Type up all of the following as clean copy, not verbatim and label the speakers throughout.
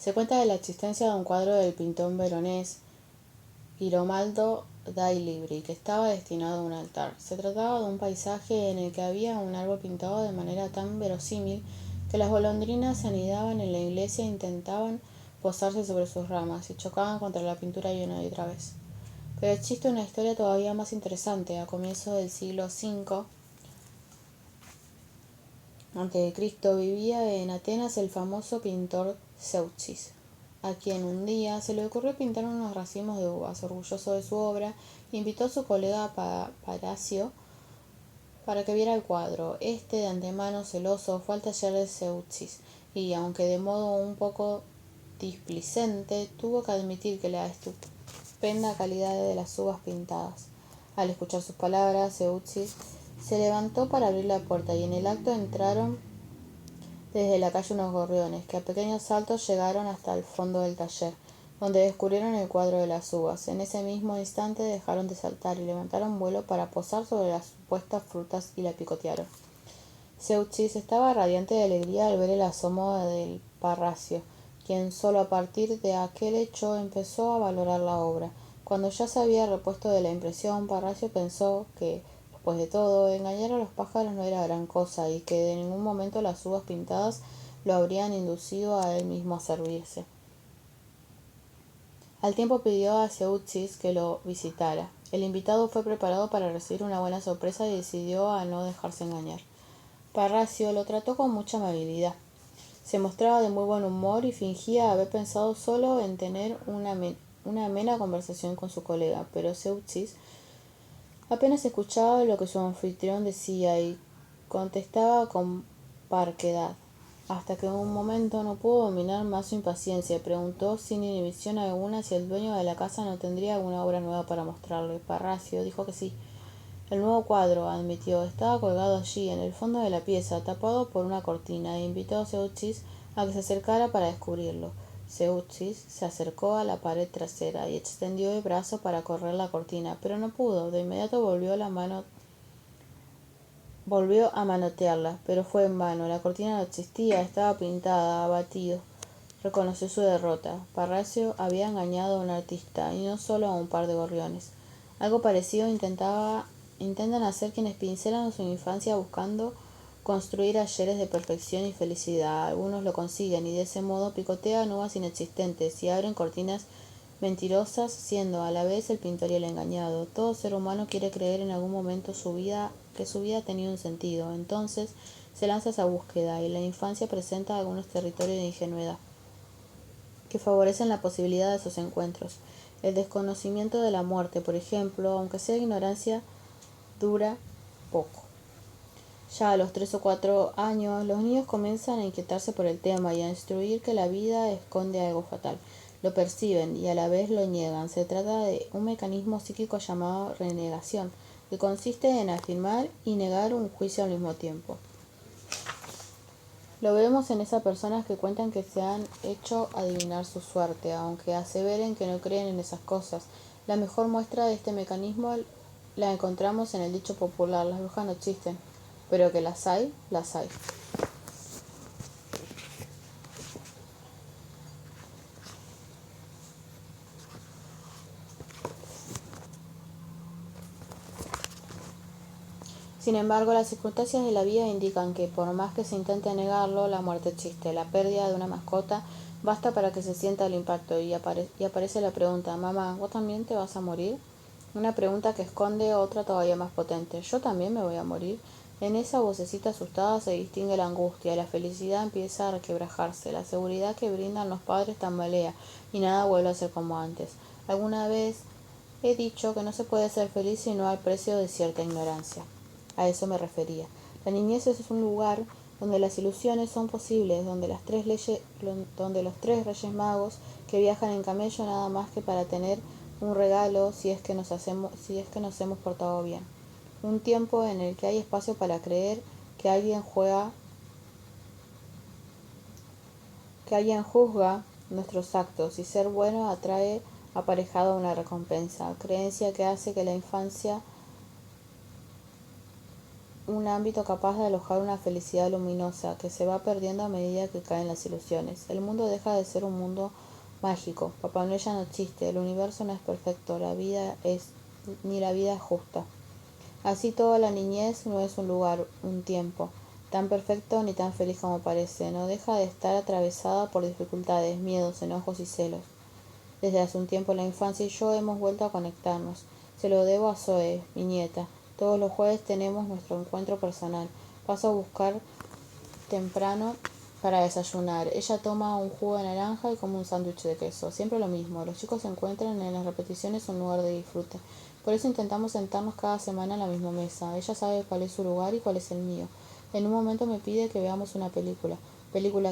Speaker 1: Se cuenta de la existencia de un cuadro del pintor veronés Girolamo dai Libri, que estaba destinado a un altar. Se trataba de un paisaje en el que había un árbol pintado de manera tan verosímil que las golondrinas se anidaban en la iglesia e intentaban posarse sobre sus ramas y chocaban contra la pintura una y otra vez. Pero existe una historia todavía más interesante. A comienzos del siglo V a.C. vivía en Atenas el famoso pintor Zeuxis, a quien un día se le ocurrió pintar unos racimos de uvas. Orgulloso de su obra, invitó a su colega Parasio para que viera el cuadro. Este, de antemano celoso, fue al taller de Zeuxis y, aunque de modo un poco displicente, tuvo que admitir que la estupenda calidad de las uvas pintadas. Al escuchar sus palabras, Zeuxis se levantó para abrir la puerta y en el acto entraron desde la calle unos gorriones, que a pequeños saltos llegaron hasta el fondo del taller, donde descubrieron el cuadro de las uvas. En ese mismo instante dejaron de saltar y levantaron vuelo para posar sobre las supuestas frutas y la picotearon. Zeuxis estaba radiante de alegría al ver el asomo del Parrasio, quien solo a partir de aquel hecho empezó a valorar la obra. Cuando ya se había repuesto de la impresión, Parrasio pensó que, después de todo, engañar a los pájaros no era gran cosa y que de ningún momento las uvas pintadas lo habrían inducido a él mismo a servirse. Al tiempo pidió a Zeuxis que lo visitara. El invitado fue preparado para recibir una buena sorpresa y decidió a no dejarse engañar. Parrasio lo trató con mucha amabilidad. Se mostraba de muy buen humor y fingía haber pensado solo en tener una amena conversación con su colega, pero Zeuxis apenas escuchaba lo que su anfitrión decía y contestaba con parquedad, hasta que en un momento no pudo dominar más su impaciencia y preguntó sin inhibición alguna si el dueño de la casa no tendría alguna obra nueva para mostrarle. Parrasio dijo que sí. El nuevo cuadro, admitió, estaba colgado allí, en el fondo de la pieza, tapado por una cortina, e invitó a Zeuxis a que se acercara para descubrirlo. Zeuxis se acercó a la pared trasera y extendió el brazo para correr la cortina, pero no pudo. De inmediato volvió a manotearla, pero fue en vano. La cortina no existía, estaba pintada. Abatido, reconoció su derrota. Parrasio había engañado a un artista, y no solo a un par de gorriones. Algo parecido intentan hacer quienes pincelan su infancia buscando construir ayeres de perfección y felicidad. Algunos lo consiguen y de ese modo picotean uvas inexistentes y abren cortinas mentirosas, siendo a la vez el pintor y el engañado. Todo ser humano quiere creer en algún momento que su vida ha tenido un sentido. Entonces se lanza esa búsqueda y la infancia presenta algunos territorios de ingenuidad que favorecen la posibilidad de esos encuentros. El desconocimiento de la muerte, por ejemplo, aunque sea ignorancia, dura poco. Ya a los 3 o 4 años, los niños comienzan a inquietarse por el tema y a instruir que la vida esconde algo fatal. Lo perciben y a la vez lo niegan. Se trata de un mecanismo psíquico llamado renegación, que consiste en afirmar y negar un juicio al mismo tiempo. Lo vemos en esas personas que cuentan que se han hecho adivinar su suerte, aunque aseveren que no creen en esas cosas. La mejor muestra de este mecanismo la encontramos en el dicho popular: las brujas no existen, pero que las hay, las hay. Sin embargo, las circunstancias de la vida indican que, por más que se intente negarlo, la muerte existe. La pérdida de una mascota basta para que se sienta el impacto y aparece la pregunta: «Mamá, ¿vos también te vas a morir?». Una pregunta que esconde otra todavía más potente: «¿Yo también me voy a morir?». En esa vocecita asustada se distingue la angustia, la felicidad empieza a requebrajarse, la seguridad que brindan los padres tambalea y nada vuelve a ser como antes. Alguna vez he dicho que no se puede ser feliz sino al precio de cierta ignorancia. A eso me refería. La niñez es un lugar donde las ilusiones son posibles, donde los tres reyes magos que viajan en camello nada más que para tener un regalo si es que nos hemos portado bien. Un tiempo en el que hay espacio para creer que alguien juzga nuestros actos y ser bueno atrae aparejado una recompensa, creencia que hace que la infancia un ámbito capaz de alojar una felicidad luminosa que se va perdiendo a medida que caen las ilusiones. El mundo deja de ser un mundo mágico. Papá Noel ya no existe, el universo no es perfecto, ni la vida es justa. Así toda la niñez no es un lugar, un tiempo, tan perfecto ni tan feliz como parece. No deja de estar atravesada por dificultades, miedos, enojos y celos. Desde hace un tiempo la infancia y yo hemos vuelto a conectarnos. Se lo debo a Zoe, mi nieta. Todos los jueves tenemos nuestro encuentro personal. Paso a buscar temprano para desayunar. Ella toma un jugo de naranja y come un sándwich de queso. Siempre lo mismo. Los chicos encuentran en las repeticiones un lugar de disfrute. Por eso intentamos sentarnos cada semana en la misma mesa. Ella sabe cuál es su lugar y cuál es el mío. En un momento me pide que veamos una película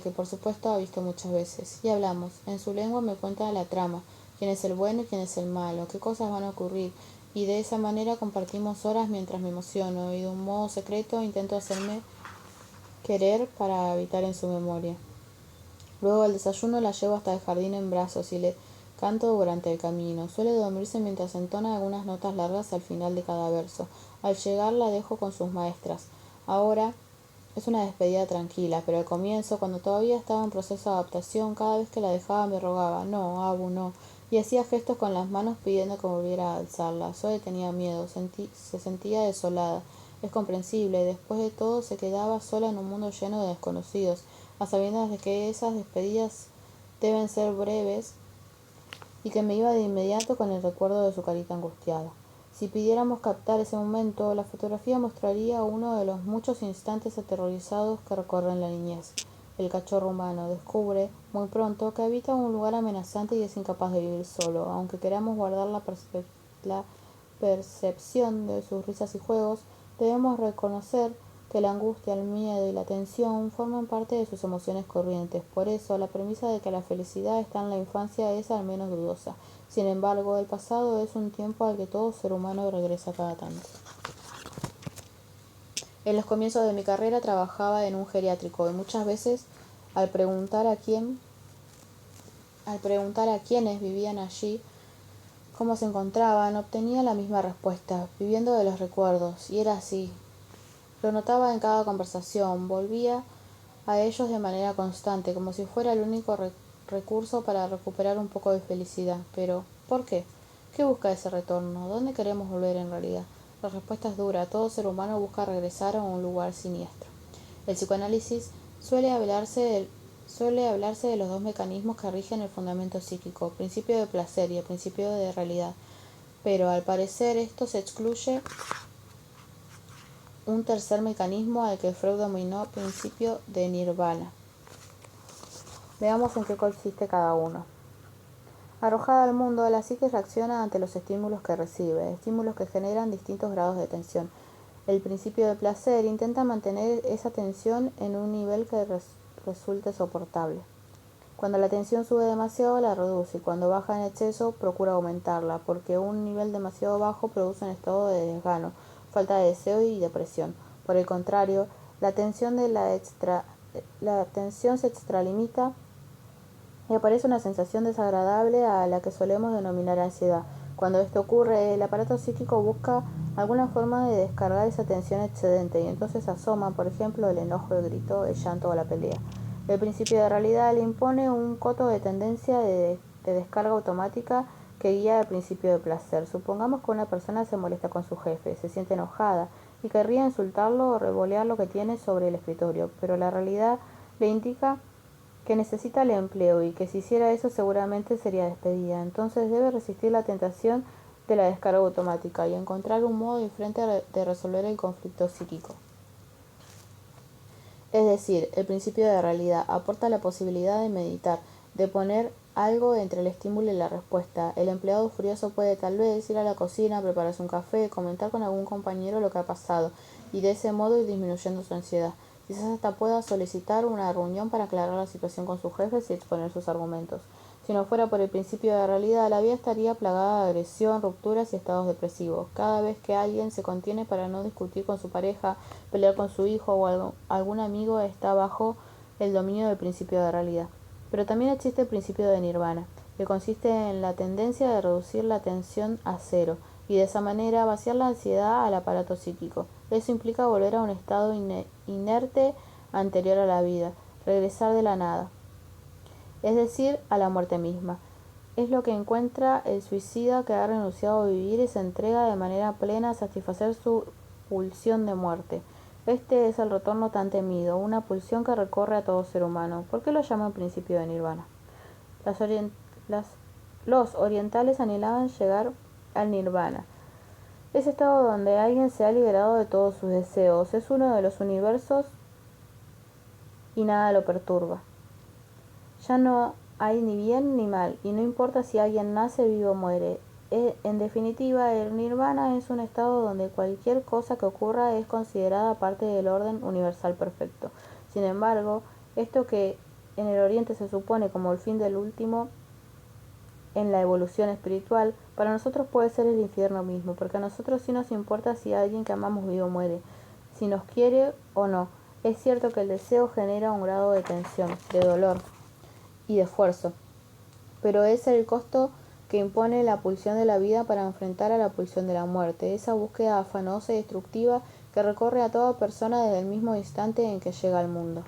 Speaker 1: que por supuesto ha visto muchas veces. Y hablamos. En su lengua me cuenta la trama, quién es el bueno y quién es el malo, qué cosas van a ocurrir. Y de esa manera compartimos horas mientras me emociono y de un modo secreto intento hacerme querer para habitar en su memoria. Luego del desayuno la llevo hasta el jardín en brazos y le canto durante el camino. Suele dormirse mientras entona algunas notas largas al final de cada verso. Al llegar la dejo con sus maestras. Ahora es una despedida tranquila, pero al comienzo, cuando todavía estaba en proceso de adaptación, cada vez que la dejaba me rogaba, no, Abu, no, y hacía gestos con las manos pidiendo que volviera a alzarla. Zoe tenía miedo, se sentía desolada. Es comprensible, después de todo se quedaba sola en un mundo lleno de desconocidos, a sabiendas de que esas despedidas deben ser breves y que me iba de inmediato con el recuerdo de su carita angustiada. Si pidiéramos captar ese momento, la fotografía mostraría uno de los muchos instantes aterrorizados que recorren la niñez. El cachorro humano descubre, muy pronto, que habita un lugar amenazante y es incapaz de vivir solo. Aunque queramos guardar la percepción de sus risas y juegos, debemos reconocer que la angustia, el miedo y la tensión forman parte de sus emociones corrientes. Por eso, la premisa de que la felicidad está en la infancia es al menos dudosa. Sin embargo, el pasado es un tiempo al que todo ser humano regresa cada tanto. En los comienzos de mi carrera trabajaba en un geriátrico y muchas veces al preguntar a quienes vivían allí cómo se encontraban, obtenía la misma respuesta, viviendo de los recuerdos, y era así. Lo notaba en cada conversación, volvía a ellos de manera constante, como si fuera el único recurso para recuperar un poco de felicidad. Pero, ¿por qué? ¿Qué busca ese retorno? ¿Dónde queremos volver en realidad? La respuesta es dura. Todo ser humano busca regresar a un lugar siniestro. El psicoanálisis suele hablarse de los dos mecanismos que rigen el fundamento psíquico, principio de placer y el principio de realidad. Pero al parecer esto se excluye un tercer mecanismo al que Freud denominó principio de nirvana. Veamos en qué consiste cada uno. Arrojada al mundo, la psique reacciona ante los estímulos que recibe, estímulos que generan distintos grados de tensión. El principio de placer intenta mantener esa tensión en un nivel que resulte soportable. Cuando la tensión sube demasiado, la reduce, y cuando baja en exceso, procura aumentarla, porque un nivel demasiado bajo produce un estado de desgano, falta de deseo y depresión. Por el contrario, la tensión se extralimita y aparece una sensación desagradable a la que solemos denominar ansiedad. Cuando esto ocurre, el aparato psíquico busca alguna forma de descargar esa tensión excedente y entonces asoma, por ejemplo, el enojo, el grito, el llanto o la pelea. El principio de realidad le impone un coto de tendencia de descarga automática que guía el principio de placer. Supongamos que una persona se molesta con su jefe, se siente enojada y querría insultarlo o revolear lo que tiene sobre el escritorio, pero la realidad le indica que necesita el empleo y que si hiciera eso seguramente sería despedida. Entonces debe resistir la tentación de la descarga automática y encontrar un modo diferente de resolver el conflicto psíquico. Es decir, el principio de realidad aporta la posibilidad de meditar, de poner algo entre el estímulo y la respuesta. El empleado furioso puede tal vez ir a la cocina, prepararse un café, comentar con algún compañero lo que ha pasado y de ese modo ir disminuyendo su ansiedad. Quizás hasta pueda solicitar una reunión para aclarar la situación con sus jefes y exponer sus argumentos. Si no fuera por el principio de realidad, la vida estaría plagada de agresión, rupturas y estados depresivos. Cada vez que alguien se contiene para no discutir con su pareja, pelear con su hijo o algún amigo, está bajo el dominio del principio de realidad. Pero también existe el principio de nirvana, que consiste en la tendencia de reducir la tensión a cero. y de esa manera vaciar la ansiedad al aparato psíquico. Eso implica volver a un estado inerte anterior a la vida, regresar de la nada, es decir, a la muerte misma. Es lo que encuentra el suicida que ha renunciado a vivir y se entrega de manera plena a satisfacer su pulsión de muerte. Este es el retorno tan temido, una pulsión que recorre a todo ser humano. ¿Por qué lo llaman principio de nirvana? Los orientales anhelaban llegar al nirvana, ese estado donde alguien se ha liberado de todos sus deseos. Es uno de los universos y nada lo perturba. Ya no hay ni bien ni mal, y no importa si alguien nace, vive o muere. En definitiva, el nirvana es un estado donde cualquier cosa que ocurra es considerada parte del orden universal perfecto. Sin embargo, esto que en el Oriente se supone como el fin del último en la evolución espiritual, para nosotros puede ser el infierno mismo, porque a nosotros sí nos importa si alguien que amamos vive o muere, si nos quiere o no. Es cierto que el deseo genera un grado de tensión, de dolor y de esfuerzo, pero es el costo que impone la pulsión de la vida para enfrentar a la pulsión de la muerte, esa búsqueda afanosa y destructiva que recorre a toda persona desde el mismo instante en que llega al mundo.